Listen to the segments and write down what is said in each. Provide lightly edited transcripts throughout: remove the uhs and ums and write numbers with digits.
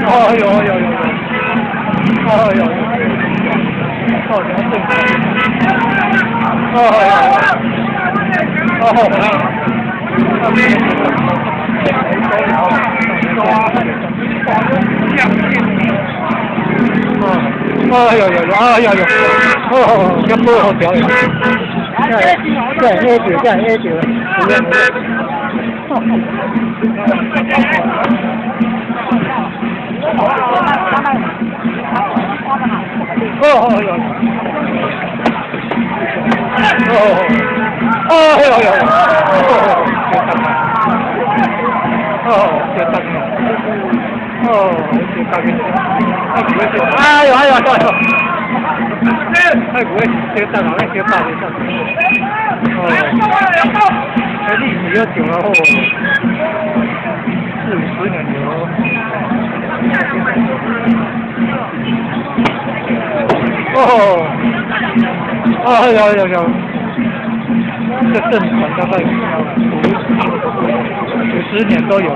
哦有，哦有，哦怎么这个？哦哦，要不好表演。这 A 九，历史要久了后，40-50年有。有，这正传大概50年都有哦。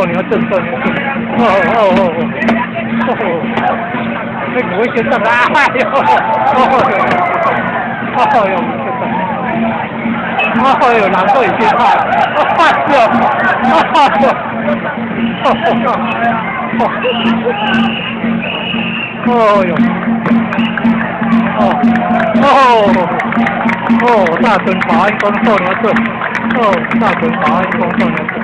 你要正，那不会先上来，有难受也先怕，大屯保安宫少年队，大屯保安宫少年队，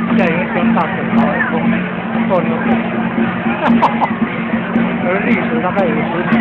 现在有人大屯保安宫少年队，而历史大概有10年。